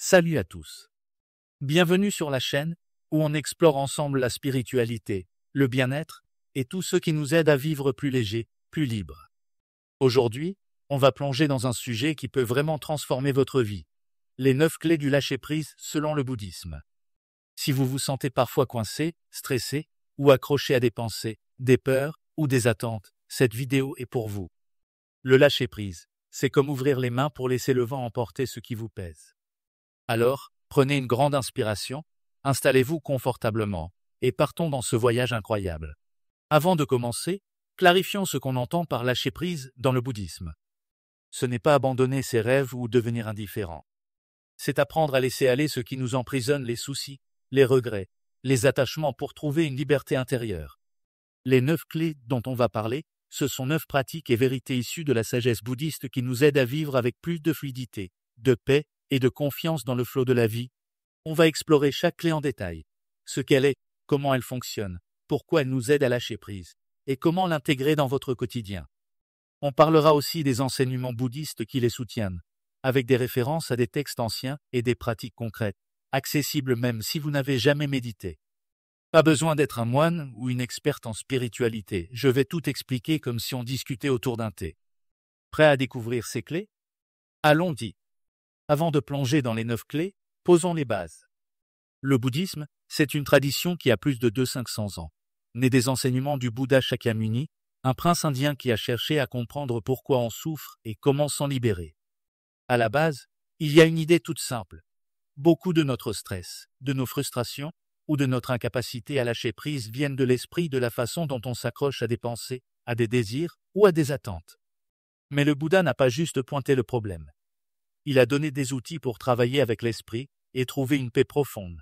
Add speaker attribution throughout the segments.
Speaker 1: Salut à tous. Bienvenue sur la chaîne où on explore ensemble la spiritualité, le bien-être et tout ce qui nous aide à vivre plus léger, plus libre. Aujourd'hui, on va plonger dans un sujet qui peut vraiment transformer votre vie. Les 9 clés du lâcher-prise selon le bouddhisme. Si vous vous sentez parfois coincé, stressé ou accroché à des pensées, des peurs ou des attentes, cette vidéo est pour vous. Le lâcher-prise, c'est comme ouvrir les mains pour laisser le vent emporter ce qui vous pèse. Alors, prenez une grande inspiration, installez-vous confortablement, et partons dans ce voyage incroyable. Avant de commencer, clarifions ce qu'on entend par lâcher prise dans le bouddhisme. Ce n'est pas abandonner ses rêves ou devenir indifférent. C'est apprendre à laisser aller ce qui nous emprisonne, les soucis, les regrets, les attachements pour trouver une liberté intérieure. Les 9 clés dont on va parler, ce sont 9 pratiques et vérités issues de la sagesse bouddhiste qui nous aident à vivre avec plus de fluidité, de paix et de confiance dans le flot de la vie. On va explorer chaque clé en détail. Ce qu'elle est, comment elle fonctionne, pourquoi elle nous aide à lâcher prise, et comment l'intégrer dans votre quotidien. On parlera aussi des enseignements bouddhistes qui les soutiennent, avec des références à des textes anciens et des pratiques concrètes, accessibles même si vous n'avez jamais médité. Pas besoin d'être un moine ou une experte en spiritualité, je vais tout expliquer comme si on discutait autour d'un thé. Prêt à découvrir ces clés? Allons-y. Avant de plonger dans les 9 clés, posons les bases. Le bouddhisme, c'est une tradition qui a plus de 2500 ans, née des enseignements du Bouddha Shakyamuni, un prince indien qui a cherché à comprendre pourquoi on souffre et comment s'en libérer. À la base, il y a une idée toute simple. Beaucoup de notre stress, de nos frustrations ou de notre incapacité à lâcher prise viennent de l'esprit, de la façon dont on s'accroche à des pensées, à des désirs ou à des attentes. Mais le Bouddha n'a pas juste pointé le problème. Il a donné des outils pour travailler avec l'esprit et trouver une paix profonde.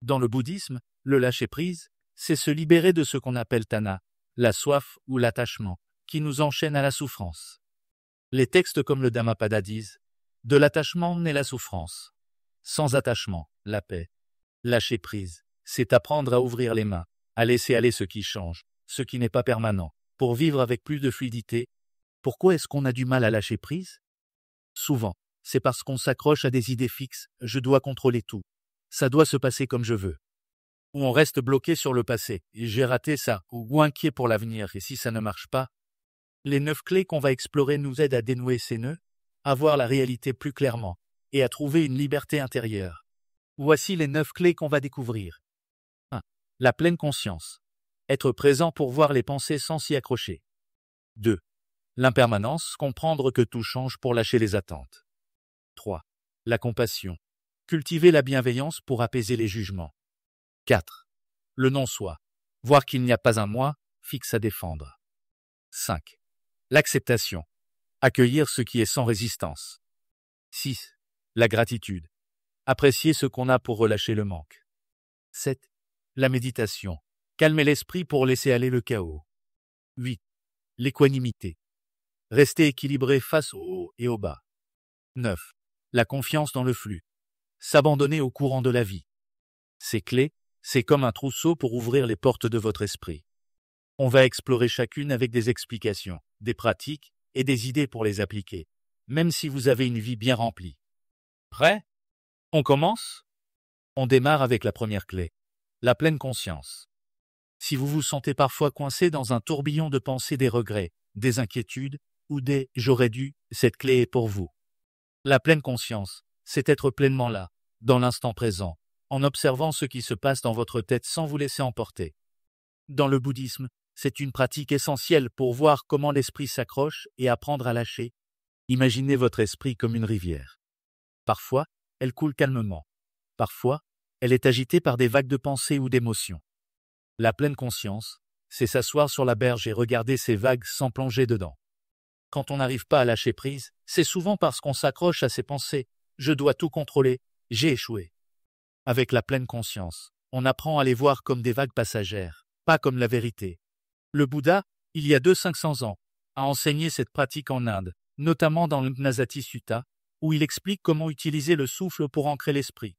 Speaker 1: Dans le bouddhisme, le lâcher-prise, c'est se libérer de ce qu'on appelle tanha, la soif ou l'attachement, qui nous enchaîne à la souffrance. Les textes comme le Dhammapada disent « De l'attachement naît la souffrance. Sans attachement, la paix. » Lâcher prise, c'est apprendre à ouvrir les mains, à laisser aller ce qui change, ce qui n'est pas permanent, pour vivre avec plus de fluidité. Pourquoi est-ce qu'on a du mal à lâcher prise? Souvent, c'est parce qu'on s'accroche à des idées fixes, je dois contrôler tout. Ça doit se passer comme je veux. Ou on reste bloqué sur le passé, et j'ai raté ça, ou inquiet pour l'avenir, et si ça ne marche pas. Les 9 clés qu'on va explorer nous aident à dénouer ces nœuds, à voir la réalité plus clairement, et à trouver une liberté intérieure. Voici les 9 clés qu'on va découvrir. 1. La pleine conscience. Être présent pour voir les pensées sans s'y accrocher. 2. L'impermanence, comprendre que tout change pour lâcher les attentes. 3. La compassion. Cultiver la bienveillance pour apaiser les jugements. 4. Le non-soi. Voir qu'il n'y a pas un moi, fixe à défendre. 5. L'acceptation. Accueillir ce qui est sans résistance. 6. La gratitude. Apprécier ce qu'on a pour relâcher le manque. 7. La méditation. Calmer l'esprit pour laisser aller le chaos. 8. L'équanimité. Rester équilibré face au haut et au bas. 9. La confiance dans le flux. S'abandonner au courant de la vie. Ces clés, c'est comme un trousseau pour ouvrir les portes de votre esprit. On va explorer chacune avec des explications, des pratiques et des idées pour les appliquer, même si vous avez une vie bien remplie. Prêt? On commence? On démarre avec la première clé, la pleine conscience. Si vous vous sentez parfois coincé dans un tourbillon de pensées, des regrets, des inquiétudes ou des « j'aurais dû », cette clé est pour vous. La pleine conscience, c'est être pleinement là, dans l'instant présent, en observant ce qui se passe dans votre tête sans vous laisser emporter. Dans le bouddhisme, c'est une pratique essentielle pour voir comment l'esprit s'accroche et apprendre à lâcher. Imaginez votre esprit comme une rivière. Parfois, elle coule calmement. Parfois, elle est agitée par des vagues de pensées ou d'émotions. La pleine conscience, c'est s'asseoir sur la berge et regarder ces vagues sans plonger dedans. Quand on n'arrive pas à lâcher prise, c'est souvent parce qu'on s'accroche à ses pensées. Je dois tout contrôler, j'ai échoué. Avec la pleine conscience, on apprend à les voir comme des vagues passagères, pas comme la vérité. Le Bouddha, il y a 2500 ans, a enseigné cette pratique en Inde, notamment dans le Nasati Sutta, où il explique comment utiliser le souffle pour ancrer l'esprit.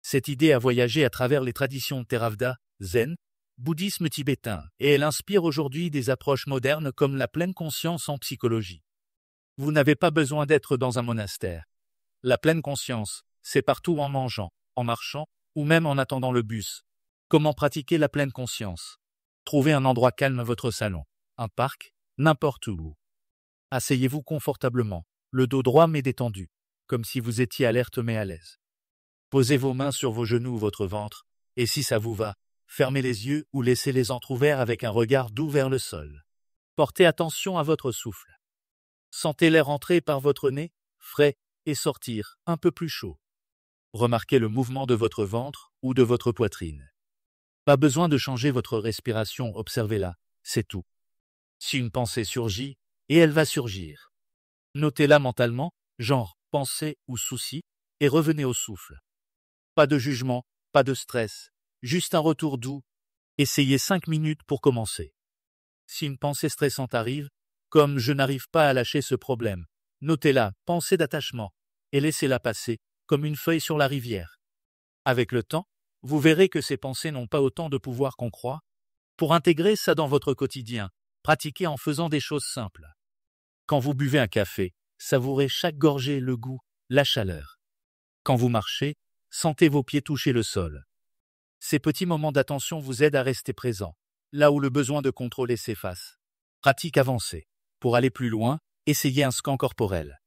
Speaker 1: Cette idée a voyagé à travers les traditions Theravada, Zen, bouddhisme tibétain, et elle inspire aujourd'hui des approches modernes comme la pleine conscience en psychologie. Vous n'avez pas besoin d'être dans un monastère. La pleine conscience, C'est partout en mangeant, en marchant, ou même en attendant le bus. Comment pratiquer la pleine conscience? Trouvez un endroit calme, votre salon, un parc, n'importe où. Asseyez-vous confortablement, le dos droit mais détendu, comme si vous étiez alerte mais à l'aise. Posez vos mains sur vos genoux ou votre ventre, et si ça vous va, fermez les yeux ou laissez-les entr'ouverts avec un regard doux vers le sol. Portez attention à votre souffle. Sentez l'air entrer par votre nez, frais, et sortir, un peu plus chaud. Remarquez le mouvement de votre ventre ou de votre poitrine. Pas besoin de changer votre respiration, observez-la, c'est tout. Si une pensée surgit, et elle va surgir. Notez-la mentalement, genre pensée ou souci, et revenez au souffle. Pas de jugement, pas de stress, juste un retour doux. Essayez 5 minutes pour commencer. Si une pensée stressante arrive, comme je n'arrive pas à lâcher ce problème, notez-la, pensée d'attachement, et laissez-la passer, comme une feuille sur la rivière. Avec le temps, vous verrez que ces pensées n'ont pas autant de pouvoir qu'on croit. Pour intégrer ça dans votre quotidien, pratiquez en faisant des choses simples. Quand vous buvez un café, savourez chaque gorgée, le goût, la chaleur. Quand vous marchez, sentez vos pieds toucher le sol. Ces petits moments d'attention vous aident à rester présent, là où le besoin de contrôler s'efface. Pratique avancée. Pour aller plus loin, essayez un scan corporel.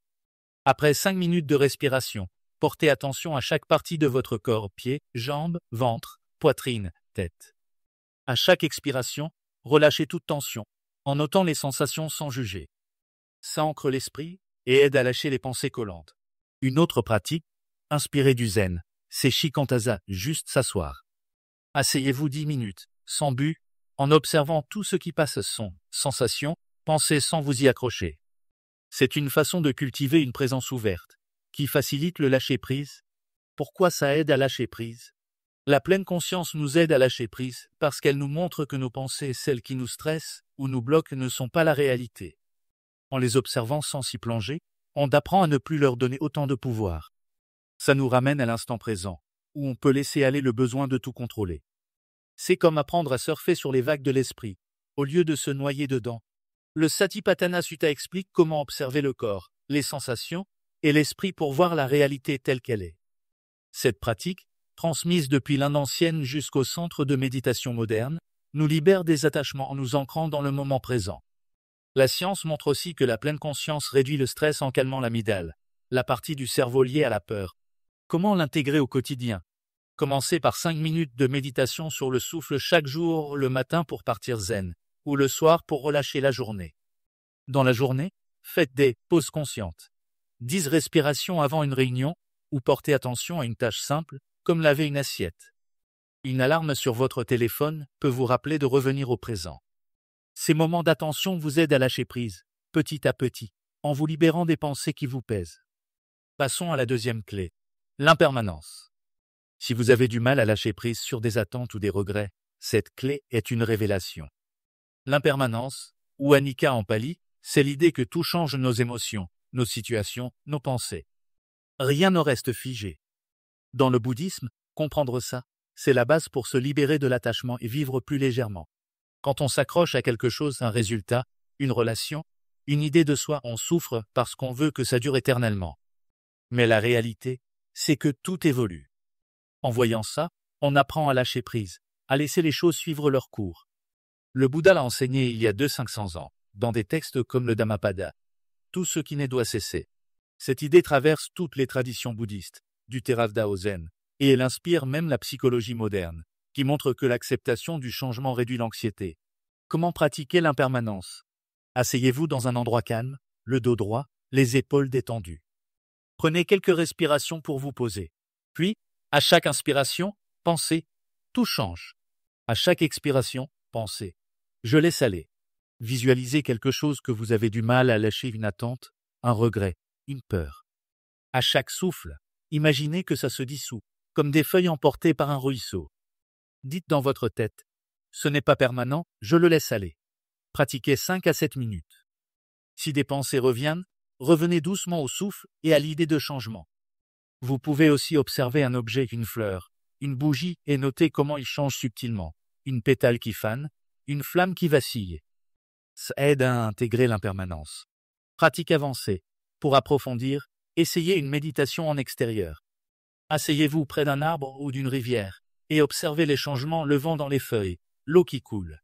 Speaker 1: Après 5 minutes de respiration, portez attention à chaque partie de votre corps, pieds, jambes, ventre, poitrine, tête. À chaque expiration, relâchez toute tension, en notant les sensations sans juger. Ça ancre l'esprit et aide à lâcher les pensées collantes. Une autre pratique, inspirez du zen, c'est shikantaza, juste s'asseoir. Asseyez-vous 10 minutes, sans but, en observant tout ce qui passe, son, sensations, pensez sans vous y accrocher. C'est une façon de cultiver une présence ouverte, qui facilite le lâcher-prise. Pourquoi ça aide à lâcher prise? La pleine conscience nous aide à lâcher prise parce qu'elle nous montre que nos pensées, celles qui nous stressent ou nous bloquent, ne sont pas la réalité. En les observant sans s'y plonger, on apprend à ne plus leur donner autant de pouvoir. Ça nous ramène à l'instant présent, où on peut laisser aller le besoin de tout contrôler. C'est comme apprendre à surfer sur les vagues de l'esprit, au lieu de se noyer dedans. Le Satipatthana Sutta explique comment observer le corps, les sensations et l'esprit pour voir la réalité telle qu'elle est. Cette pratique, transmise depuis l'Inde ancienne jusqu'au centre de méditation moderne, nous libère des attachements en nous ancrant dans le moment présent. La science montre aussi que la pleine conscience réduit le stress en calmant l'amygdale, la partie du cerveau liée à la peur. Comment l'intégrer au quotidien? Commencez par 5 minutes de méditation sur le souffle chaque jour, le matin pour partir zen, ou le soir pour relâcher la journée. Dans la journée, faites des pauses conscientes. 10 respirations avant une réunion, ou portez attention à une tâche simple, comme laver une assiette. Une alarme sur votre téléphone peut vous rappeler de revenir au présent. Ces moments d'attention vous aident à lâcher prise, petit à petit, en vous libérant des pensées qui vous pèsent. Passons à la deuxième clé, l'impermanence. Si vous avez du mal à lâcher prise sur des attentes ou des regrets, cette clé est une révélation. L'impermanence, ou anicca en pali, c'est l'idée que tout change, nos émotions, nos situations, nos pensées. Rien ne reste figé. Dans le bouddhisme, comprendre ça, c'est la base pour se libérer de l'attachement et vivre plus légèrement. Quand on s'accroche à quelque chose, un résultat, une relation, une idée de soi, on souffre parce qu'on veut que ça dure éternellement. Mais la réalité, c'est que tout évolue. En voyant ça, on apprend à lâcher prise, à laisser les choses suivre leur cours. Le Bouddha l'a enseigné il y a 500 ans, dans des textes comme le Dhammapada. Tout ce qui naît doit cesser. Cette idée traverse toutes les traditions bouddhistes, du Theravada au Zen, et elle inspire même la psychologie moderne, qui montre que l'acceptation du changement réduit l'anxiété. Comment pratiquer l'impermanence? Asseyez-vous dans un endroit calme, le dos droit, les épaules détendues. Prenez quelques respirations pour vous poser. Puis, à chaque inspiration, pensez « tout change ». À chaque expiration, pensez « je laisse aller ». Visualisez quelque chose que vous avez du mal à lâcher, une attente, un regret, une peur. À chaque souffle, imaginez que ça se dissout, comme des feuilles emportées par un ruisseau. Dites dans votre tête « ce n'est pas permanent, je le laisse aller ». Pratiquez 5 à 7 minutes. Si des pensées reviennent, revenez doucement au souffle et à l'idée de changement. Vous pouvez aussi observer un objet, une fleur, une bougie et noter comment il change subtilement. Une pétale qui fane, une flamme qui vacille. Ça aide à intégrer l'impermanence. Pratique avancée. Pour approfondir, essayez une méditation en extérieur. Asseyez-vous près d'un arbre ou d'une rivière, et observez les changements, le vent dans les feuilles, l'eau qui coule.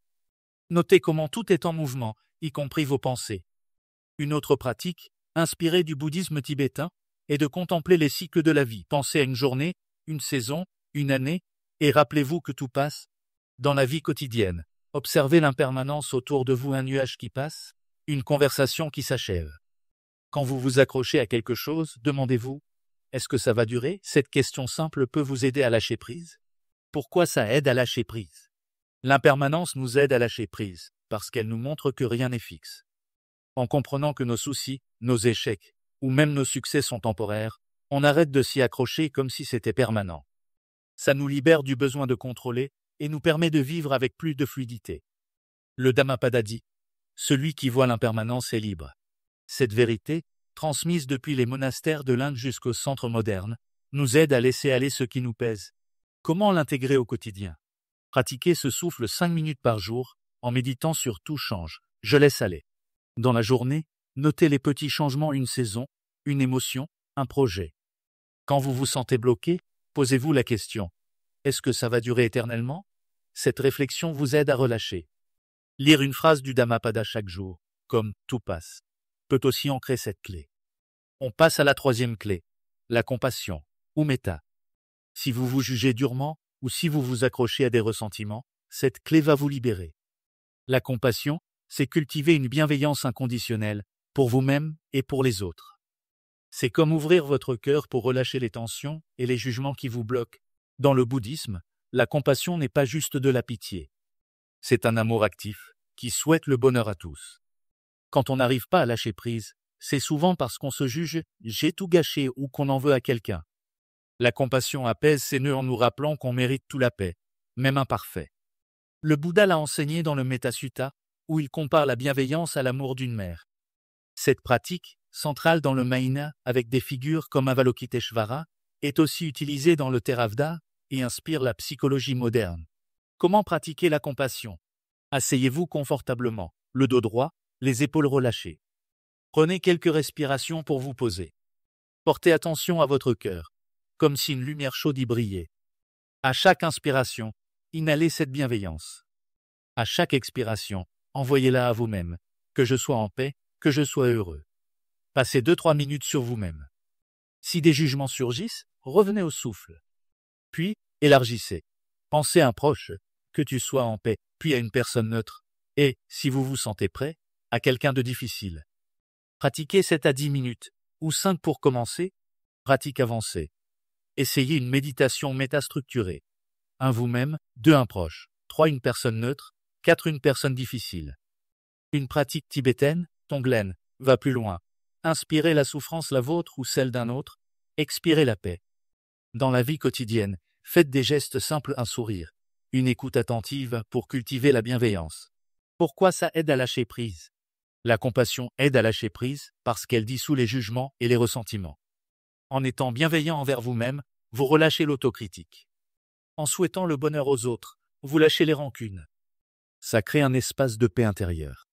Speaker 1: Notez comment tout est en mouvement, y compris vos pensées. Une autre pratique, inspirée du bouddhisme tibétain, est de contempler les cycles de la vie. Pensez à une journée, une saison, une année, et rappelez-vous que tout passe. Dans la vie quotidienne, observez l'impermanence autour de vous, un nuage qui passe, une conversation qui s'achève. Quand vous vous accrochez à quelque chose, demandez-vous, est-ce que ça va durer? Cette question simple peut vous aider à lâcher prise. Pourquoi ça aide à lâcher prise? L'impermanence nous aide à lâcher prise, parce qu'elle nous montre que rien n'est fixe. En comprenant que nos soucis, nos échecs, ou même nos succès sont temporaires, on arrête de s'y accrocher comme si c'était permanent. Ça nous libère du besoin de contrôler et nous permet de vivre avec plus de fluidité. Le Dhammapada dit, celui qui voit l'impermanence est libre. Cette vérité, transmise depuis les monastères de l'Inde jusqu'au centre moderne, nous aide à laisser aller ce qui nous pèse. Comment l'intégrer au quotidien? Pratiquez ce souffle 5 minutes par jour, en méditant sur tout change, je laisse aller. Dans la journée, notez les petits changements, une saison, une émotion, un projet. Quand vous vous sentez bloqué, posez-vous la question, est-ce que ça va durer éternellement? Cette réflexion vous aide à relâcher. Lire une phrase du Dhammapada chaque jour, comme « tout passe », peut aussi ancrer cette clé. On passe à la troisième clé, la compassion, ou méta. Si vous vous jugez durement, ou si vous vous accrochez à des ressentiments, cette clé va vous libérer. La compassion, c'est cultiver une bienveillance inconditionnelle, pour vous-même et pour les autres. C'est comme ouvrir votre cœur pour relâcher les tensions et les jugements qui vous bloquent. Dans le bouddhisme, la compassion n'est pas juste de la pitié. C'est un amour actif, qui souhaite le bonheur à tous. Quand on n'arrive pas à lâcher prise, c'est souvent parce qu'on se juge « j'ai tout gâché » ou qu'on en veut à quelqu'un. La compassion apaise ces nœuds en nous rappelant qu'on mérite toute la paix, même imparfait. Le Bouddha l'a enseigné dans le Metta Sutta, où il compare la bienveillance à l'amour d'une mère. Cette pratique, centrale dans le Mahina avec des figures comme Avalokiteshvara, est aussi utilisée dans le Theravada et inspire la psychologie moderne. Comment pratiquer la compassion? Asseyez-vous confortablement, le dos droit, les épaules relâchées. Prenez quelques respirations pour vous poser. Portez attention à votre cœur, comme si une lumière chaude y brillait. À chaque inspiration, inhalez cette bienveillance. À chaque expiration, envoyez-la à vous-même, que je sois en paix, que je sois heureux. Passez 2-3 minutes sur vous-même. Si des jugements surgissent, revenez au souffle. Puis, élargissez. Pensez à un proche, que tu sois en paix, puis à une personne neutre, et, si vous vous sentez prêt, à quelqu'un de difficile. Pratiquez 7 à 10 minutes, ou 5 pour commencer. Pratique avancée. Essayez une méditation métastructurée. 1 vous-même, 2 un proche, 3 une personne neutre, 4 une personne difficile. Une pratique tibétaine, Tonglen, va plus loin. Inspirez la souffrance, la vôtre ou celle d'un autre, expirez la paix. Dans la vie quotidienne, faites des gestes simples, un sourire, une écoute attentive pour cultiver la bienveillance. Pourquoi ça aide à lâcher prise? La compassion aide à lâcher prise parce qu'elle dissout les jugements et les ressentiments. En étant bienveillant envers vous-même, vous relâchez l'autocritique. En souhaitant le bonheur aux autres, vous lâchez les rancunes. Ça crée un espace de paix intérieure.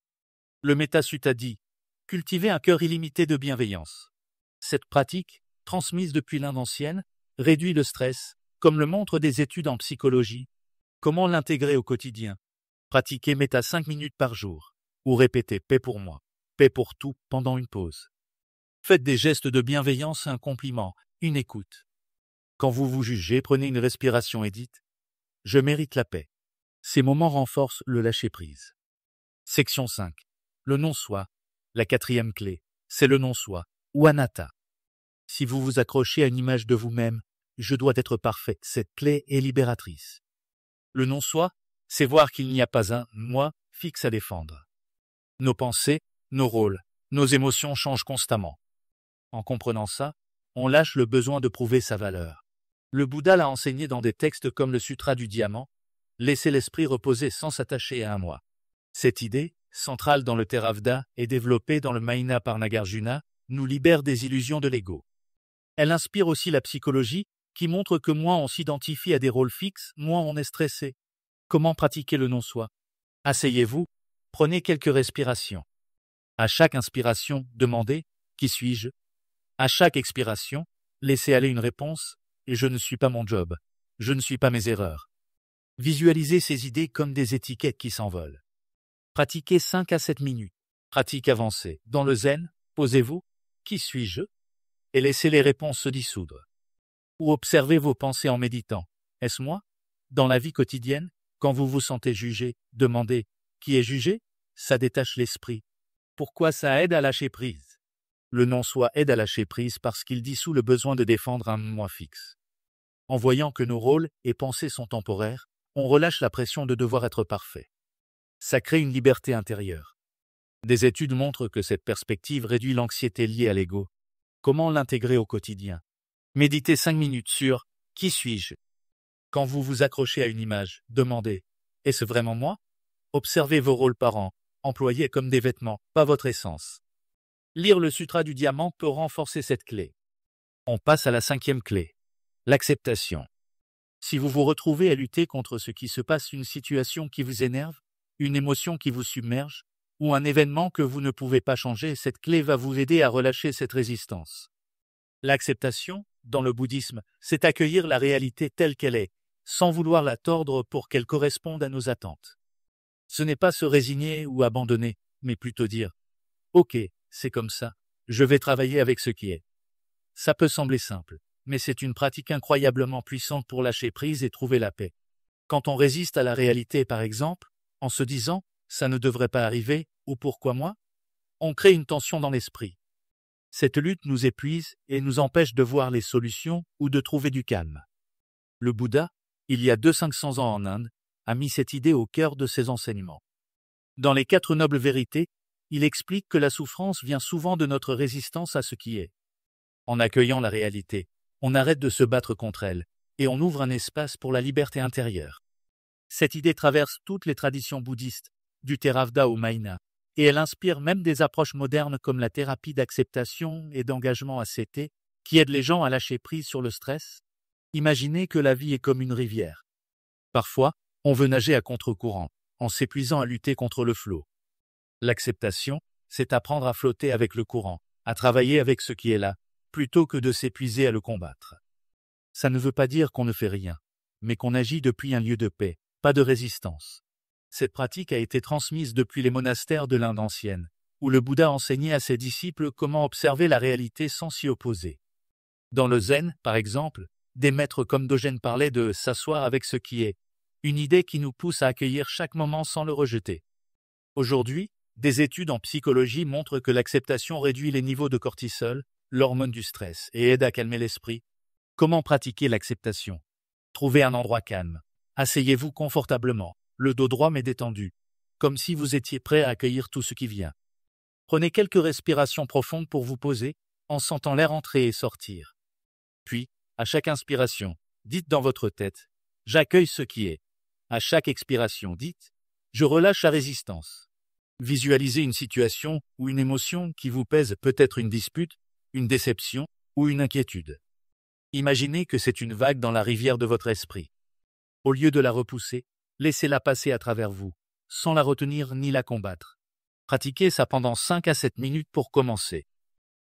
Speaker 1: Le Metta Sutta dit, cultivez un cœur illimité de bienveillance. Cette pratique, transmise depuis l'Inde ancienne, réduit le stress, comme le montrent des études en psychologie. Comment l'intégrer au quotidien? Pratiquez Metta 5 minutes par jour, ou répétez paix pour moi, paix pour tout pendant une pause. Faites des gestes de bienveillance, un compliment, une écoute. Quand vous vous jugez, prenez une respiration et dites « Je mérite la paix ». Ces moments renforcent le lâcher-prise. Section 5. Le non-soi. La 4e clé, c'est le non-soi, ou anatta. Si vous vous accrochez à une image de vous-même, je dois être parfait, cette clé est libératrice. Le non-soi, c'est voir qu'il n'y a pas un « moi » fixe à défendre. Nos pensées, nos rôles, nos émotions changent constamment. En comprenant ça, on lâche le besoin de prouver sa valeur. Le Bouddha l'a enseigné dans des textes comme le Sutra du Diamant, laisser l'esprit reposer sans s'attacher à un moi. Cette idée, centrale dans le Theravada et développée dans le Mahina par Nagarjuna, nous libère des illusions de l'ego. Elle inspire aussi la psychologie, qui montre que moins on s'identifie à des rôles fixes, moins on est stressé. Comment pratiquer le non-soi? Asseyez-vous, prenez quelques respirations. À chaque inspiration, demandez « Qui suis-je » À chaque expiration, laissez aller une réponse et je ne suis pas mon job. Je ne suis pas mes erreurs. Visualisez ces idées comme des étiquettes qui s'envolent. Pratiquez 5 à 7 minutes. Pratique avancée. Dans le zen, posez-vous. Qui suis-je? Et laissez les réponses se dissoudre. Ou observez vos pensées en méditant. Est-ce moi? Dans la vie quotidienne, quand vous vous sentez jugé, demandez « Qui est jugé ?» Ça détache l'esprit. Pourquoi ça aide à lâcher prise? Le non-soi aide à lâcher prise parce qu'il dissout le besoin de défendre un moi fixe. En voyant que nos rôles et pensées sont temporaires, on relâche la pression de devoir être parfait. Ça crée une liberté intérieure. Des études montrent que cette perspective réduit l'anxiété liée à l'ego. Comment l'intégrer au quotidien? Méditez 5 minutes sur « Qui suis-je ?» Quand vous vous accrochez à une image, demandez « Est-ce vraiment moi ?» Observez vos rôles parents, employés comme des vêtements, pas votre essence. Lire le Sutra du Diamant peut renforcer cette clé. On passe à la 5e clé. L'acceptation. Si vous vous retrouvez à lutter contre ce qui se passe, une situation qui vous énerve, une émotion qui vous submerge, ou un événement que vous ne pouvez pas changer, cette clé va vous aider à relâcher cette résistance. L'acceptation, dans le bouddhisme, c'est accueillir la réalité telle qu'elle est, sans vouloir la tordre pour qu'elle corresponde à nos attentes. Ce n'est pas se résigner ou abandonner, mais plutôt dire « Ok, c'est comme ça, je vais travailler avec ce qui est ». Ça peut sembler simple, mais c'est une pratique incroyablement puissante pour lâcher prise et trouver la paix. Quand on résiste à la réalité, par exemple, en se disant « ça ne devrait pas arriver » ou « pourquoi moi ?», on crée une tension dans l'esprit. Cette lutte nous épuise et nous empêche de voir les solutions ou de trouver du calme. Le Bouddha, il y a 2500 ans en Inde, a mis cette idée au cœur de ses enseignements. Dans les 4 nobles vérités, il explique que la souffrance vient souvent de notre résistance à ce qui est. En accueillant la réalité, on arrête de se battre contre elle, et on ouvre un espace pour la liberté intérieure. Cette idée traverse toutes les traditions bouddhistes, du Theravada au Mahayana, et elle inspire même des approches modernes comme la thérapie d'acceptation et d'engagement ACT, qui aident les gens à lâcher prise sur le stress. Imaginez que la vie est comme une rivière. Parfois, on veut nager à contre-courant, en s'épuisant à lutter contre le flot. L'acceptation, c'est apprendre à flotter avec le courant, à travailler avec ce qui est là, plutôt que de s'épuiser à le combattre. Ça ne veut pas dire qu'on ne fait rien, mais qu'on agit depuis un lieu de paix, pas de résistance. Cette pratique a été transmise depuis les monastères de l'Inde ancienne, où le Bouddha enseignait à ses disciples comment observer la réalité sans s'y opposer. Dans le zen, par exemple, des maîtres comme Dogen parlaient de « s'asseoir avec ce qui est », une idée qui nous pousse à accueillir chaque moment sans le rejeter. Aujourd'hui, des études en psychologie montrent que l'acceptation réduit les niveaux de cortisol, l'hormone du stress, et aide à calmer l'esprit. Comment pratiquer l'acceptation? Trouvez un endroit calme. Asseyez-vous confortablement, le dos droit mais détendu, comme si vous étiez prêt à accueillir tout ce qui vient. Prenez quelques respirations profondes pour vous poser, en sentant l'air entrer et sortir. Puis, à chaque inspiration, dites dans votre tête « J'accueille ce qui est ». À chaque expiration, dites « Je relâche la résistance ». Visualisez une situation ou une émotion qui vous pèse, peut-être une dispute, une déception ou une inquiétude. Imaginez que c'est une vague dans la rivière de votre esprit. Au lieu de la repousser, laissez-la passer à travers vous, sans la retenir ni la combattre. Pratiquez ça pendant 5 à 7 minutes pour commencer.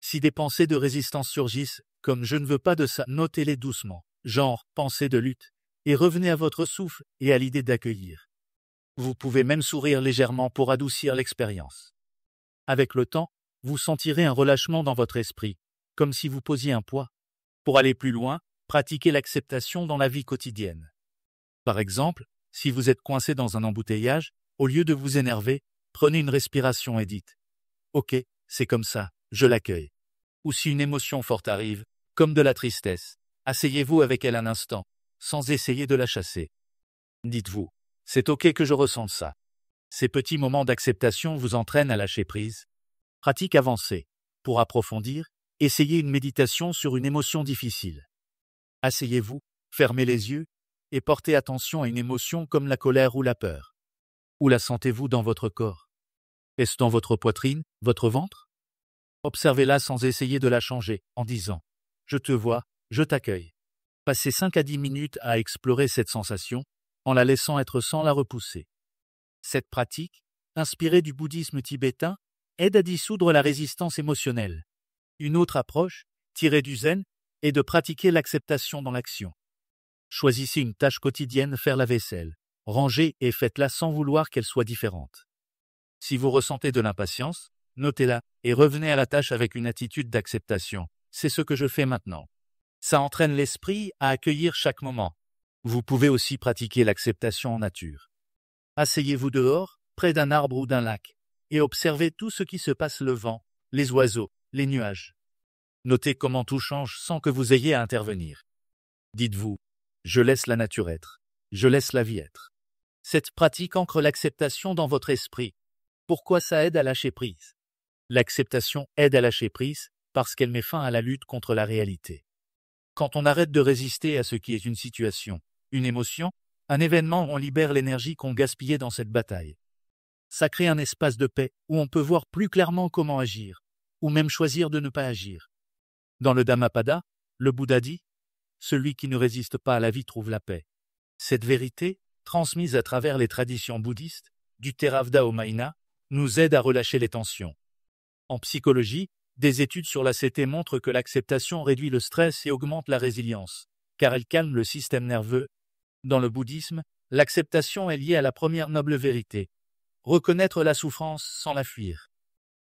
Speaker 1: Si des pensées de résistance surgissent, comme « je ne veux pas de ça », notez-les doucement, genre « pensée de lutte », et revenez à votre souffle et à l'idée d'accueillir. Vous pouvez même sourire légèrement pour adoucir l'expérience. Avec le temps, vous sentirez un relâchement dans votre esprit, comme si vous posiez un poids. Pour aller plus loin, pratiquez l'acceptation dans la vie quotidienne. Par exemple, si vous êtes coincé dans un embouteillage, au lieu de vous énerver, prenez une respiration et dites « Ok, c'est comme ça, je l'accueille ». Ou si une émotion forte arrive, comme de la tristesse, asseyez-vous avec elle un instant, sans essayer de la chasser. Dites-vous « C'est ok que je ressente ça ». Ces petits moments d'acceptation vous entraînent à lâcher prise. Pratique avancée. Pour approfondir, essayez une méditation sur une émotion difficile. Asseyez-vous, fermez les yeux, et portez attention à une émotion comme la colère ou la peur. Où la sentez-vous dans votre corps? Est-ce dans votre poitrine, votre ventre? Observez-la sans essayer de la changer, en disant « Je te vois, je t'accueille ». Passez 5 à 10 minutes à explorer cette sensation, en la laissant être sans la repousser. Cette pratique, inspirée du bouddhisme tibétain, aide à dissoudre la résistance émotionnelle. Une autre approche, tirée du zen, est de pratiquer l'acceptation dans l'action. Choisissez une tâche quotidienne, faire la vaisselle, ranger et faites-la sans vouloir qu'elle soit différente. Si vous ressentez de l'impatience, notez-la et revenez à la tâche avec une attitude d'acceptation. C'est ce que je fais maintenant. Ça entraîne l'esprit à accueillir chaque moment. Vous pouvez aussi pratiquer l'acceptation en nature. Asseyez-vous dehors, près d'un arbre ou d'un lac, et observez tout ce qui se passe, le vent, les oiseaux, les nuages. Notez comment tout change sans que vous ayez à intervenir. Dites-vous, je laisse la nature être, je laisse la vie être. Cette pratique ancre l'acceptation dans votre esprit. Pourquoi ça aide à lâcher prise? L'acceptation aide à lâcher prise parce qu'elle met fin à la lutte contre la réalité. Quand on arrête de résister à ce qui est une situation, une émotion, un événement, on libère l'énergie qu'on gaspillait dans cette bataille. Ça crée un espace de paix où on peut voir plus clairement comment agir, ou même choisir de ne pas agir. Dans le Dhammapada, le Bouddha dit « Celui qui ne résiste pas à la vie trouve la paix ». Cette vérité, transmise à travers les traditions bouddhistes, du Theravada au Mahayana, nous aide à relâcher les tensions. En psychologie, des études sur l'ACT montrent que l'acceptation réduit le stress et augmente la résilience, car elle calme le système nerveux. Dans le bouddhisme, l'acceptation est liée à la première noble vérité. Reconnaître la souffrance sans la fuir.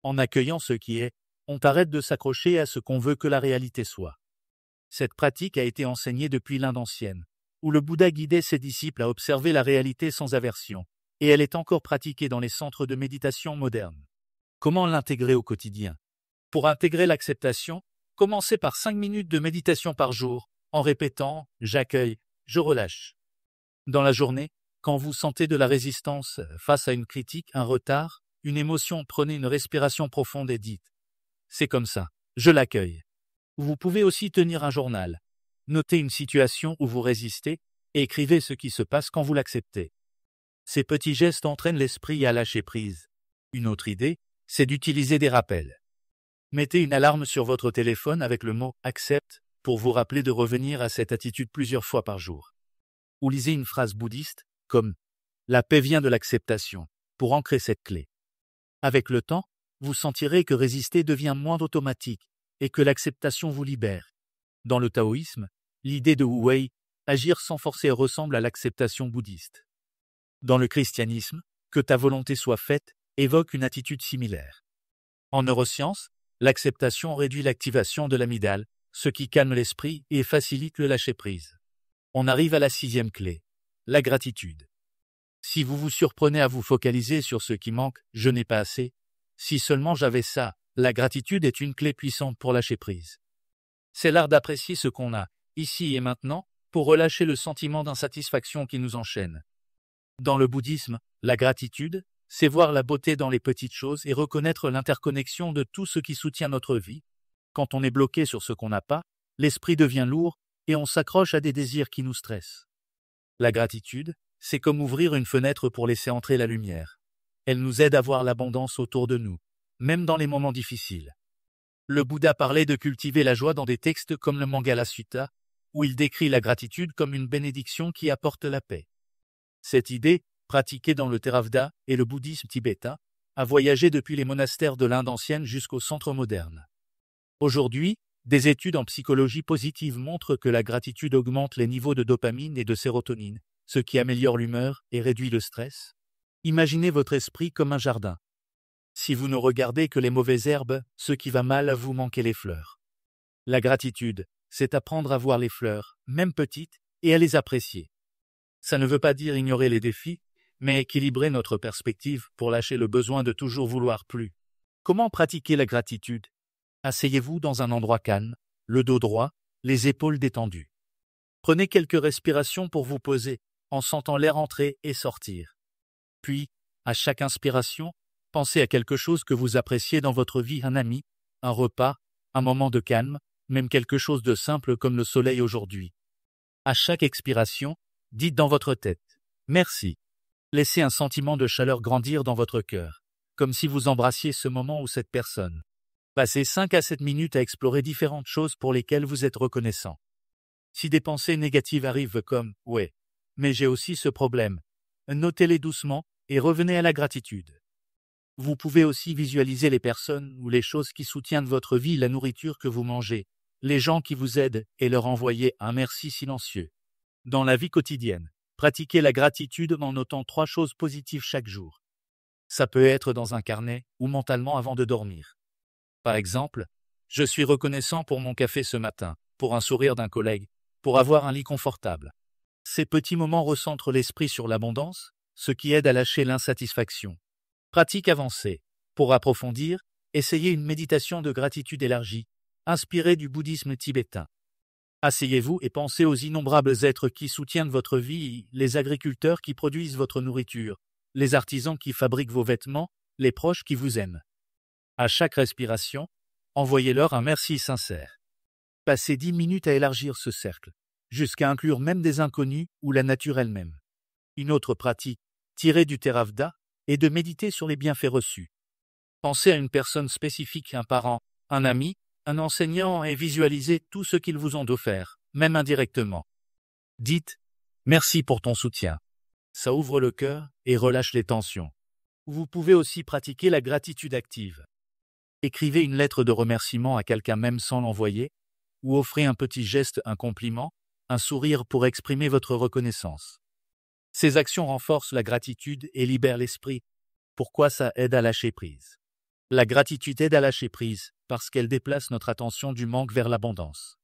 Speaker 1: En accueillant ce qui est, on arrête de s'accrocher à ce qu'on veut que la réalité soit. Cette pratique a été enseignée depuis l'Inde ancienne, où le Bouddha guidait ses disciples à observer la réalité sans aversion, et elle est encore pratiquée dans les centres de méditation modernes. Comment l'intégrer au quotidien? Pour intégrer l'acceptation, commencez par 5 minutes de méditation par jour, en répétant « j'accueille, je relâche ». Dans la journée, quand vous sentez de la résistance face à une critique, un retard, une émotion, prenez une respiration profonde et dites « c'est comme ça, je l'accueille ». Vous pouvez aussi tenir un journal. Notez une situation où vous résistez et écrivez ce qui se passe quand vous l'acceptez. Ces petits gestes entraînent l'esprit à lâcher prise. Une autre idée, c'est d'utiliser des rappels. Mettez une alarme sur votre téléphone avec le mot « accepte » pour vous rappeler de revenir à cette attitude plusieurs fois par jour. Ou lisez une phrase bouddhiste, comme « la paix vient de l'acceptation » pour ancrer cette clé. Avec le temps, vous sentirez que résister devient moins automatique et que l'acceptation vous libère. Dans le taoïsme, l'idée de Wu Wei, agir sans forcer, ressemble à l'acceptation bouddhiste. Dans le christianisme, que ta volonté soit faite, évoque une attitude similaire. En neurosciences, l'acceptation réduit l'activation de l'amygdale, ce qui calme l'esprit et facilite le lâcher-prise. On arrive à la 6e clé, la gratitude. Si vous vous surprenez à vous focaliser sur ce qui manque, je n'ai pas assez, si seulement j'avais ça, la gratitude est une clé puissante pour lâcher prise. C'est l'art d'apprécier ce qu'on a, ici et maintenant, pour relâcher le sentiment d'insatisfaction qui nous enchaîne. Dans le bouddhisme, la gratitude, c'est voir la beauté dans les petites choses et reconnaître l'interconnexion de tout ce qui soutient notre vie. Quand on est bloqué sur ce qu'on n'a pas, l'esprit devient lourd et on s'accroche à des désirs qui nous stressent. La gratitude, c'est comme ouvrir une fenêtre pour laisser entrer la lumière. Elle nous aide à voir l'abondance autour de nous, même dans les moments difficiles. Le Bouddha parlait de cultiver la joie dans des textes comme le Mangala Sutta, où il décrit la gratitude comme une bénédiction qui apporte la paix. Cette idée, pratiquée dans le Theravada et le bouddhisme tibétain, a voyagé depuis les monastères de l'Inde ancienne jusqu'aux centres modernes. Aujourd'hui, des études en psychologie positive montrent que la gratitude augmente les niveaux de dopamine et de sérotonine, ce qui améliore l'humeur et réduit le stress. Imaginez votre esprit comme un jardin. Si vous ne regardez que les mauvaises herbes, ce qui va mal, vous manquez les fleurs. La gratitude, c'est apprendre à voir les fleurs, même petites, et à les apprécier. Ça ne veut pas dire ignorer les défis, mais équilibrer notre perspective pour lâcher le besoin de toujours vouloir plus. Comment pratiquer la gratitude? Asseyez-vous dans un endroit calme, le dos droit, les épaules détendues. Prenez quelques respirations pour vous poser, en sentant l'air entrer et sortir. Puis, à chaque inspiration, pensez à quelque chose que vous appréciez dans votre vie, un ami, un repas, un moment de calme, même quelque chose de simple comme le soleil aujourd'hui. À chaque expiration, dites dans votre tête « Merci ». Laissez un sentiment de chaleur grandir dans votre cœur, comme si vous embrassiez ce moment ou cette personne. Passez 5 à 7 minutes à explorer différentes choses pour lesquelles vous êtes reconnaissant. Si des pensées négatives arrivent comme « Ouais, mais j'ai aussi ce problème », notez-les doucement et revenez à la gratitude. Vous pouvez aussi visualiser les personnes ou les choses qui soutiennent votre vie, la nourriture que vous mangez, les gens qui vous aident et leur envoyer un merci silencieux. Dans la vie quotidienne, pratiquez la gratitude en notant 3 choses positives chaque jour. Ça peut être dans un carnet ou mentalement avant de dormir. Par exemple, je suis reconnaissant pour mon café ce matin, pour un sourire d'un collègue, pour avoir un lit confortable. Ces petits moments recentrent l'esprit sur l'abondance, ce qui aide à lâcher l'insatisfaction. Pratique avancée. Pour approfondir, essayez une méditation de gratitude élargie, inspirée du bouddhisme tibétain. Asseyez-vous et pensez aux innombrables êtres qui soutiennent votre vie, les agriculteurs qui produisent votre nourriture, les artisans qui fabriquent vos vêtements, les proches qui vous aiment. À chaque respiration, envoyez-leur un merci sincère. Passez 10 minutes à élargir ce cercle, jusqu'à inclure même des inconnus ou la nature elle-même. Une autre pratique, tirée du Theravada, est de méditer sur les bienfaits reçus. Pensez à une personne spécifique, un parent, un ami, un enseignant et visualisez tout ce qu'ils vous ont offert, même indirectement. Dites « Merci pour ton soutien ». Ça ouvre le cœur et relâche les tensions. Vous pouvez aussi pratiquer la gratitude active. Écrivez une lettre de remerciement à quelqu'un même sans l'envoyer, ou offrez un petit geste, un compliment, un sourire pour exprimer votre reconnaissance. Ces actions renforcent la gratitude et libèrent l'esprit. Pourquoi ça aide à lâcher prise? La gratitude aide à lâcher prise parce qu'elle déplace notre attention du manque vers l'abondance.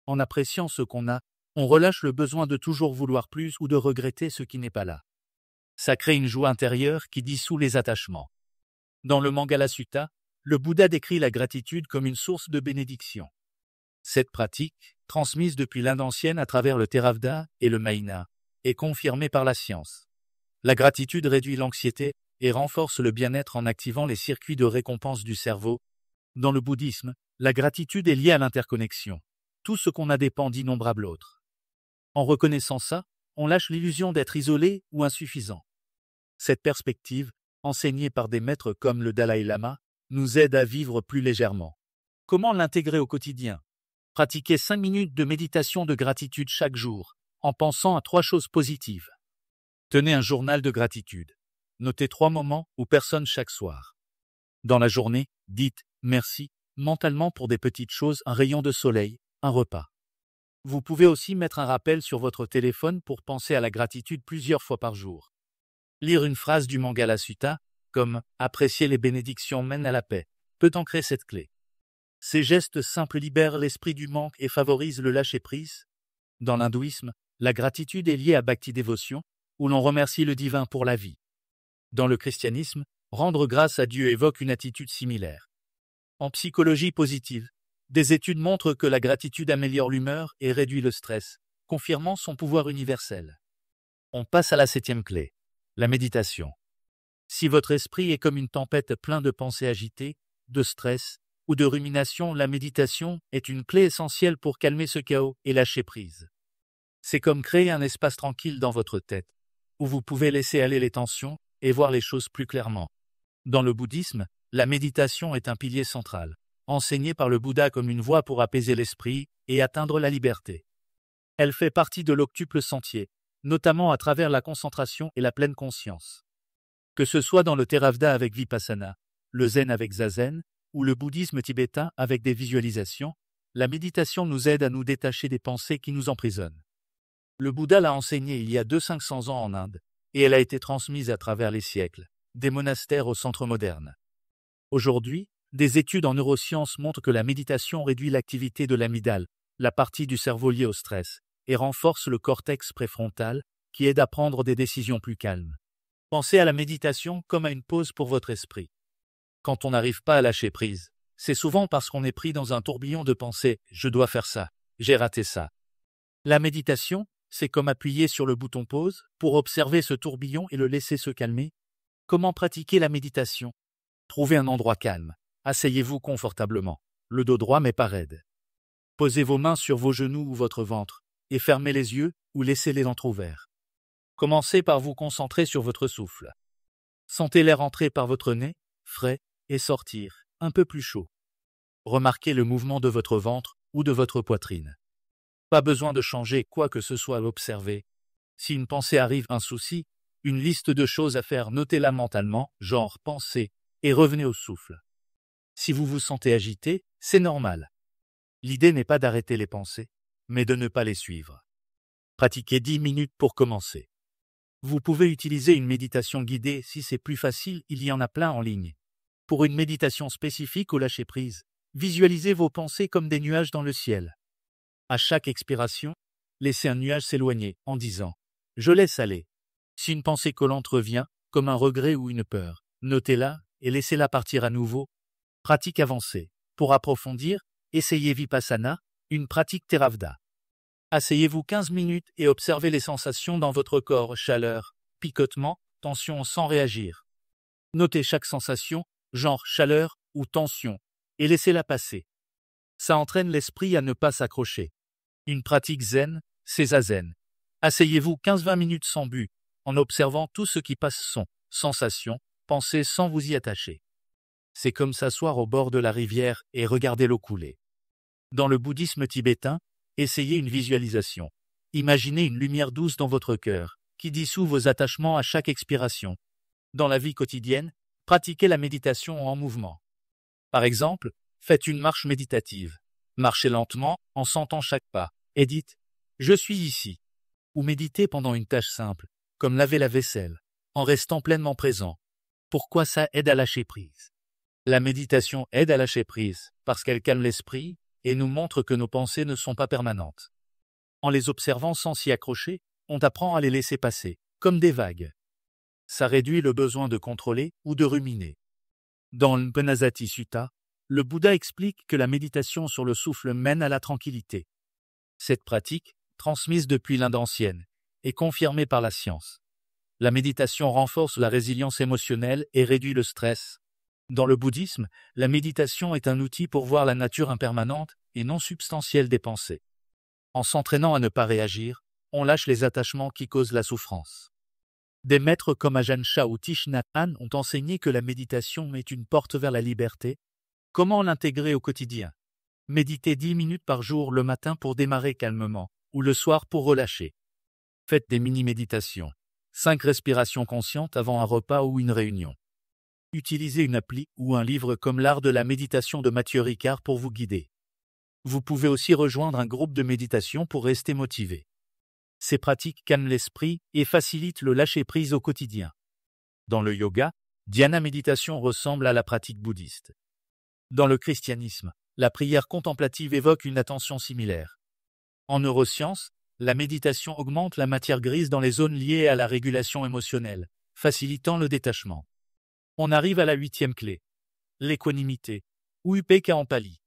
Speaker 1: En appréciant ce qu'on a, on relâche le besoin de toujours vouloir plus ou de regretter ce qui n'est pas là. Ça crée une joie intérieure qui dissout les attachements. Dans le Mangala Sutta, le Bouddha décrit la gratitude comme une source de bénédiction. Cette pratique, transmise depuis l'Inde ancienne à travers le Theravada et le Mahayana, est confirmée par la science. La gratitude réduit l'anxiété et renforce le bien-être en activant les circuits de récompense du cerveau. Dans le bouddhisme, la gratitude est liée à l'interconnexion. Tout ce qu'on a dépend d'innombrables autres. En reconnaissant ça, on lâche l'illusion d'être isolé ou insuffisant. Cette perspective, enseignée par des maîtres comme le Dalai Lama, nous aide à vivre plus légèrement. Comment l'intégrer au quotidien? Pratiquez 5 minutes de méditation de gratitude chaque jour, en pensant à 3 choses positives. Tenez un journal de gratitude. Notez 3 moments ou personnes chaque soir. Dans la journée, dites « merci » mentalement pour des petites choses, un rayon de soleil, un repas. Vous pouvez aussi mettre un rappel sur votre téléphone pour penser à la gratitude plusieurs fois par jour. Lire une phrase du Mangala Sutta, comme « apprécier les bénédictions mène à la paix », peut ancrer cette clé. Ces gestes simples libèrent l'esprit du manque et favorisent le lâcher-prise. Dans l'hindouisme, la gratitude est liée à Bhakti Dévotion, où l'on remercie le divin pour la vie. Dans le christianisme, rendre grâce à Dieu évoque une attitude similaire. En psychologie positive, des études montrent que la gratitude améliore l'humeur et réduit le stress, confirmant son pouvoir universel. On passe à la 7e clé, la méditation. Si votre esprit est comme une tempête pleine de pensées agitées, de stress ou de rumination, la méditation est une clé essentielle pour calmer ce chaos et lâcher prise. C'est comme créer un espace tranquille dans votre tête, où vous pouvez laisser aller les tensions et voir les choses plus clairement. Dans le bouddhisme, la méditation est un pilier central, enseigné par le Bouddha comme une voie pour apaiser l'esprit et atteindre la liberté. Elle fait partie de l'octuple sentier, notamment à travers la concentration et la pleine conscience. Que ce soit dans le Theravada avec Vipassana, le Zen avec Zazen, ou le bouddhisme tibétain avec des visualisations, la méditation nous aide à nous détacher des pensées qui nous emprisonnent. Le Bouddha l'a enseignée il y a 200-500 ans en Inde, et elle a été transmise à travers les siècles, des monastères aux centres modernes. Aujourd'hui, des études en neurosciences montrent que la méditation réduit l'activité de l'amygdale, la partie du cerveau liée au stress, et renforce le cortex préfrontal, qui aide à prendre des décisions plus calmes. Pensez à la méditation comme à une pause pour votre esprit. Quand on n'arrive pas à lâcher prise, c'est souvent parce qu'on est pris dans un tourbillon de pensées « je dois faire ça, j'ai raté ça ». La méditation, c'est comme appuyer sur le bouton pause pour observer ce tourbillon et le laisser se calmer. Comment pratiquer la méditation? Trouvez un endroit calme. Asseyez-vous confortablement, le dos droit mais pas raide. Posez vos mains sur vos genoux ou votre ventre, et fermez les yeux ou laissez-les entrouverts. Commencez par vous concentrer sur votre souffle. Sentez l'air entrer par votre nez, frais, et sortir, un peu plus chaud. Remarquez le mouvement de votre ventre ou de votre poitrine. Pas besoin de changer quoi que ce soit à observer. Si une pensée arrive, un souci, une liste de choses à faire, notez-la mentalement, genre pensée, et revenez au souffle. Si vous vous sentez agité, c'est normal. L'idée n'est pas d'arrêter les pensées, mais de ne pas les suivre. Pratiquez 10 minutes pour commencer. Vous pouvez utiliser une méditation guidée si c'est plus facile, il y en a plein en ligne. Pour une méditation spécifique au lâcher-prise, visualisez vos pensées comme des nuages dans le ciel. À chaque expiration, laissez un nuage s'éloigner en disant « Je laisse aller ». Si une pensée collante revient, comme un regret ou une peur, notez-la et laissez-la partir à nouveau. Pratique avancée. Pour approfondir, essayez Vipassana, une pratique Theravada. Asseyez-vous 15 minutes et observez les sensations dans votre corps, chaleur, picotement, tension sans réagir. Notez chaque sensation, genre chaleur ou tension, et laissez-la passer. Ça entraîne l'esprit à ne pas s'accrocher. Une pratique zen, c'est zazen. Asseyez-vous 15-20 minutes sans but, en observant tout ce qui passe son, sensations, pensées sans vous y attacher. C'est comme s'asseoir au bord de la rivière et regarder l'eau couler. Dans le bouddhisme tibétain, essayez une visualisation. Imaginez une lumière douce dans votre cœur, qui dissout vos attachements à chaque expiration. Dans la vie quotidienne, pratiquez la méditation en mouvement. Par exemple, faites une marche méditative. Marchez lentement, en sentant chaque pas, et dites « Je suis ici ». Ou méditez pendant une tâche simple, comme laver la vaisselle, en restant pleinement présent. Pourquoi ça aide à lâcher prise? La méditation aide à lâcher prise, parce qu'elle calme l'esprit, et nous montre que nos pensées ne sont pas permanentes. En les observant sans s'y accrocher, on apprend à les laisser passer, comme des vagues. Ça réduit le besoin de contrôler ou de ruminer. Dans le Panasati Sutta, le Bouddha explique que la méditation sur le souffle mène à la tranquillité. Cette pratique, transmise depuis l'Inde ancienne, est confirmée par la science. La méditation renforce la résilience émotionnelle et réduit le stress. Dans le bouddhisme, la méditation est un outil pour voir la nature impermanente et non substantielle des pensées. En s'entraînant à ne pas réagir, on lâche les attachements qui causent la souffrance. Des maîtres comme Ajahn Chah ou Thich Nhat Hanh ont enseigné que la méditation est une porte vers la liberté. Comment l'intégrer au quotidien? Méditez 10 minutes par jour le matin pour démarrer calmement, ou le soir pour relâcher. Faites des mini-méditations. 5 respirations conscientes avant un repas ou une réunion. Utilisez une appli ou un livre comme L'art de la méditation de Mathieu Ricard pour vous guider. Vous pouvez aussi rejoindre un groupe de méditation pour rester motivé. Ces pratiques calment l'esprit et facilitent le lâcher-prise au quotidien. Dans le yoga, dhyana méditation ressemble à la pratique bouddhiste. Dans le christianisme, la prière contemplative évoque une attention similaire. En neurosciences, la méditation augmente la matière grise dans les zones liées à la régulation émotionnelle, facilitant le détachement. On arrive à la 8e clé, l'équanimité, ou Upekkha en pali.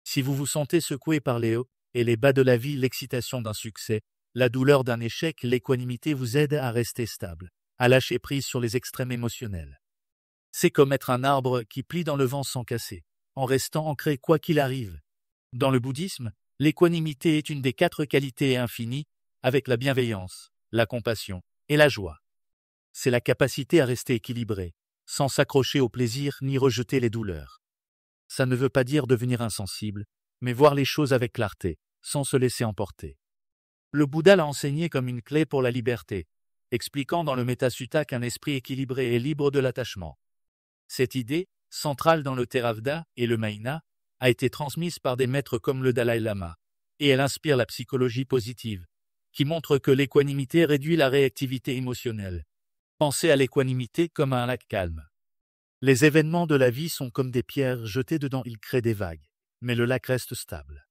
Speaker 1: Si vous vous sentez secoué par les hauts et les bas de la vie, l'excitation d'un succès, la douleur d'un échec, l'équanimité vous aide à rester stable, à lâcher prise sur les extrêmes émotionnels. C'est comme être un arbre qui plie dans le vent sans casser, en restant ancré quoi qu'il arrive. Dans le bouddhisme, l'équanimité est une des 4 qualités infinies, avec la bienveillance, la compassion et la joie. C'est la capacité à rester équilibré, sans s'accrocher au plaisir ni rejeter les douleurs. Ça ne veut pas dire devenir insensible, mais voir les choses avec clarté, sans se laisser emporter. Le Bouddha l'a enseigné comme une clé pour la liberté, expliquant dans le Metta-sutta qu'un esprit équilibré est libre de l'attachement. Cette idée, centrale dans le Theravada et le Mahayana, a été transmise par des maîtres comme le Dalai Lama, et elle inspire la psychologie positive, qui montre que l'équanimité réduit la réactivité émotionnelle. Pensez à l'équanimité comme à un lac calme. Les événements de la vie sont comme des pierres jetées dedans, ils créent des vagues, mais le lac reste stable.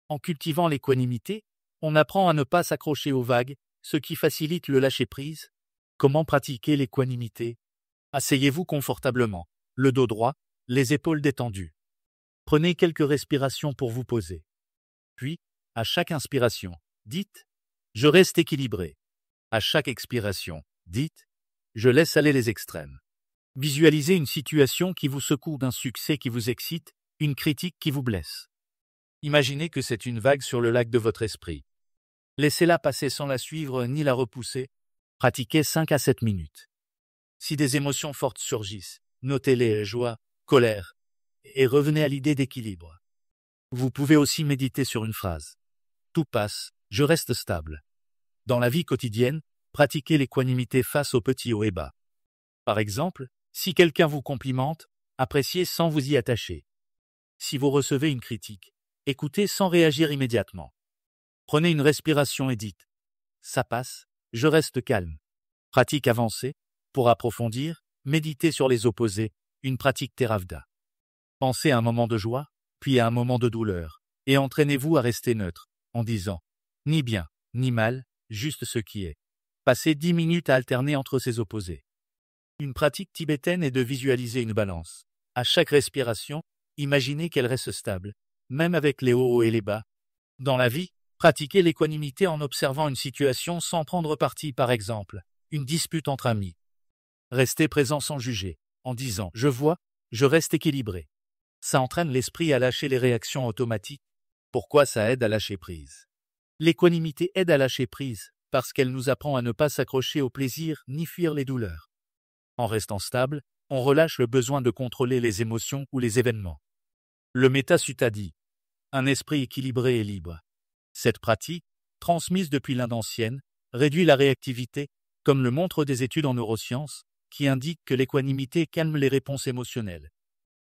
Speaker 1: En cultivant l'équanimité, on apprend à ne pas s'accrocher aux vagues, ce qui facilite le lâcher-prise. Comment pratiquer l'équanimité? Asseyez-vous confortablement, le dos droit, les épaules détendues. Prenez quelques respirations pour vous poser. Puis, à chaque inspiration, dites « Je reste équilibré ». À chaque expiration, dites « Je laisse aller les extrêmes ». Visualisez une situation qui vous secoue, d'un succès qui vous excite, une critique qui vous blesse. Imaginez que c'est une vague sur le lac de votre esprit. Laissez-la passer sans la suivre ni la repousser. Pratiquez 5 à 7 minutes. Si des émotions fortes surgissent, notez-les, joie, colère, et revenez à l'idée d'équilibre. Vous pouvez aussi méditer sur une phrase. Tout passe, je reste stable. Dans la vie quotidienne, pratiquez l'équanimité face aux petits hauts et bas. Par exemple, si quelqu'un vous complimente, appréciez sans vous y attacher. Si vous recevez une critique, Écoutez sans réagir immédiatement. Prenez une respiration et dites « ça passe, je reste calme ». Pratique avancée. Pour approfondir, méditez sur les opposés, une pratique Theravada. Pensez à un moment de joie, puis à un moment de douleur, et entraînez-vous à rester neutre, en disant « ni bien, ni mal, juste ce qui est ». Passez 10 minutes à alterner entre ces opposés. Une pratique tibétaine est de visualiser une balance. À chaque respiration, imaginez qu'elle reste stable, même avec les hauts et les bas. Dans la vie, pratiquez l'équanimité en observant une situation sans prendre parti, par exemple, une dispute entre amis. Restez présent sans juger, en disant « je vois, je reste équilibré ». Ça entraîne l'esprit à lâcher les réactions automatiques. Pourquoi ça aide à lâcher prise? L'équanimité aide à lâcher prise, parce qu'elle nous apprend à ne pas s'accrocher au plaisir ni fuir les douleurs. En restant stable, on relâche le besoin de contrôler les émotions ou les événements. Le Metta Sutta dit « un esprit équilibré et libre ». Cette pratique, transmise depuis l'Inde ancienne, réduit la réactivité, comme le montrent des études en neurosciences, qui indiquent que l'équanimité calme les réponses émotionnelles.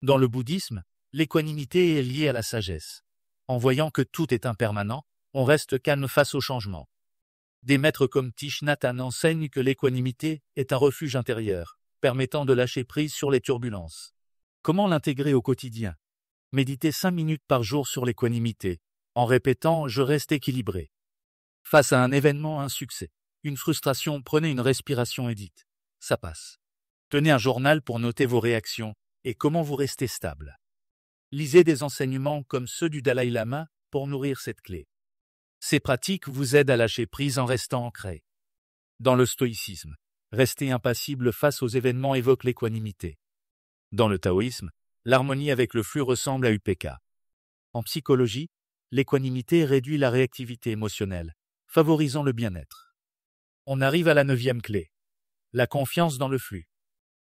Speaker 1: Dans le bouddhisme, l'équanimité est liée à la sagesse. En voyant que tout est impermanent, on reste calme face au changement. Des maîtres comme Thich Nhat Hanh enseignent que l'équanimité est un refuge intérieur, permettant de lâcher prise sur les turbulences. Comment l'intégrer au quotidien? Méditez 5 minutes par jour sur l'équanimité, en répétant « je reste équilibré ». Face à un événement, un succès, une frustration, prenez une respiration et dites « ça passe ». Tenez un journal pour noter vos réactions et comment vous restez stable. Lisez des enseignements comme ceux du Dalai Lama pour nourrir cette clé. Ces pratiques vous aident à lâcher prise en restant ancré. Dans le stoïcisme, rester impassible face aux événements évoque l'équanimité. Dans le taoïsme, l'harmonie avec le flux ressemble à Upekkha. En psychologie, l'équanimité réduit la réactivité émotionnelle, favorisant le bien-être. On arrive à la 9e clé. La confiance dans le flux.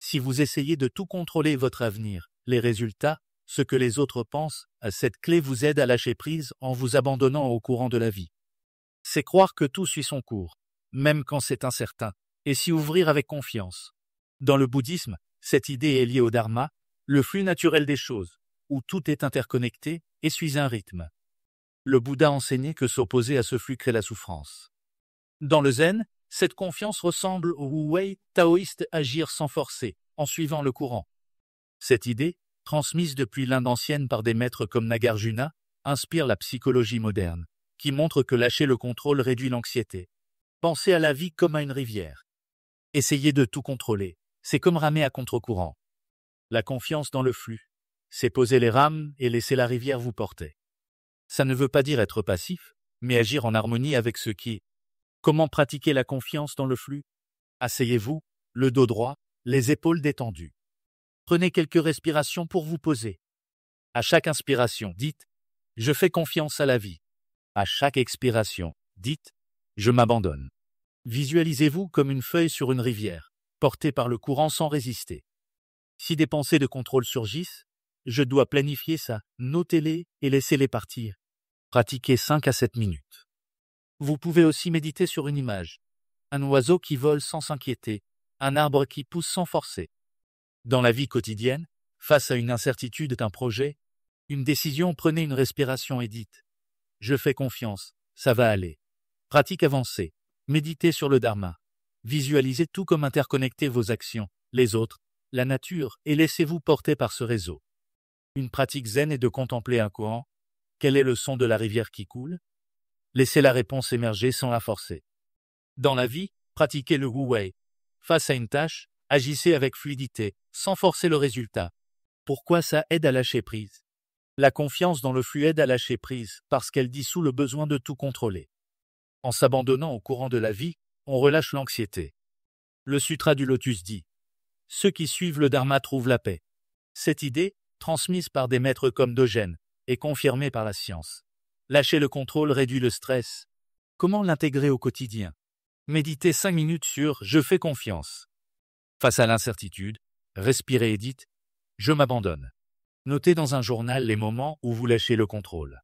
Speaker 1: Si vous essayez de tout contrôler votre avenir, les résultats, ce que les autres pensent, cette clé vous aide à lâcher prise en vous abandonnant au courant de la vie. C'est croire que tout suit son cours, même quand c'est incertain, et s'y ouvrir avec confiance. Dans le bouddhisme, cette idée est liée au dharma, le flux naturel des choses, où tout est interconnecté et suit un rythme. Le Bouddha enseignait que s'opposer à ce flux crée la souffrance. Dans le zen, cette confiance ressemble au wu-wei taoïste, agir sans forcer, en suivant le courant. Cette idée, transmise depuis l'Inde ancienne par des maîtres comme Nagarjuna, inspire la psychologie moderne, qui montre que lâcher le contrôle réduit l'anxiété. Pensez à la vie comme à une rivière. Essayez de tout contrôler, c'est comme ramer à contre-courant. La confiance dans le flux, c'est poser les rames et laisser la rivière vous porter. Ça ne veut pas dire être passif, mais agir en harmonie avec ce qui est. Comment pratiquer la confiance dans le flux? Asseyez-vous, le dos droit, les épaules détendues. Prenez quelques respirations pour vous poser. À chaque inspiration, dites « je fais confiance à la vie ». À chaque expiration, dites « je m'abandonne ». Visualisez-vous comme une feuille sur une rivière, portée par le courant sans résister. Si des pensées de contrôle surgissent, je dois planifier ça, notez-les et laissez-les partir. Pratiquez 5 à 7 minutes. Vous pouvez aussi méditer sur une image. Un oiseau qui vole sans s'inquiéter, un arbre qui pousse sans forcer. Dans la vie quotidienne, face à une incertitude d'un projet, une décision, prenez une respiration et dites « je fais confiance, ça va aller ». Pratique avancée. Méditez sur le dharma. Visualisez tout comme interconnectez vos actions, les autres, la nature, et laissez-vous porter par ce réseau. Une pratique zen est de contempler un courant. Quel est le son de la rivière qui coule? Laissez la réponse émerger sans la forcer. Dans la vie, pratiquez le wu-wei. Face à une tâche, agissez avec fluidité, sans forcer le résultat. Pourquoi ça aide à lâcher prise? La confiance dans le flux aide à lâcher prise parce qu'elle dissout le besoin de tout contrôler. En s'abandonnant au courant de la vie, on relâche l'anxiété. Le Sutra du Lotus dit « Ceux qui suivent le Dharma trouvent la paix ». Cette idée, transmise par des maîtres comme Dogène, est confirmée par la science. Lâcher le contrôle réduit le stress. Comment l'intégrer au quotidien? Méditez 5 minutes sur « Je fais confiance ». Face à l'incertitude, respirez et dites « Je m'abandonne ». Notez dans un journal les moments où vous lâchez le contrôle.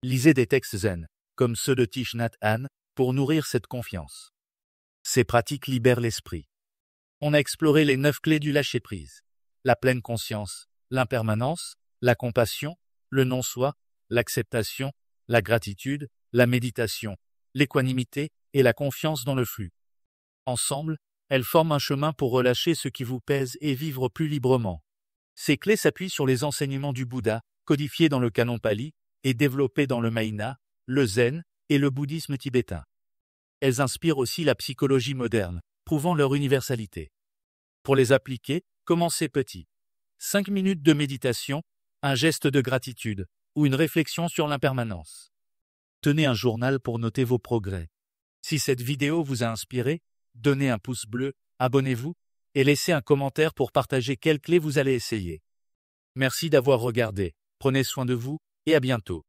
Speaker 1: Lisez des textes zen, comme ceux de Thich Nhat Hanh, pour nourrir cette confiance. Ces pratiques libèrent l'esprit. On a exploré les 9 clés du lâcher-prise. La pleine conscience, l'impermanence, la compassion, le non-soi, l'acceptation, la gratitude, la méditation, l'équanimité et la confiance dans le flux. Ensemble, elles forment un chemin pour relâcher ce qui vous pèse et vivre plus librement. Ces clés s'appuient sur les enseignements du Bouddha, codifiés dans le canon pali, et développés dans le Mahayana, le Zen et le bouddhisme tibétain. Elles inspirent aussi la psychologie moderne, prouvant leur universalité. Pour les appliquer, commencez petit. 5 minutes de méditation, un geste de gratitude, ou une réflexion sur l'impermanence. Tenez un journal pour noter vos progrès. Si cette vidéo vous a inspiré, donnez un pouce bleu, abonnez-vous, et laissez un commentaire pour partager quelle clé vous allez essayer. Merci d'avoir regardé, prenez soin de vous, et à bientôt.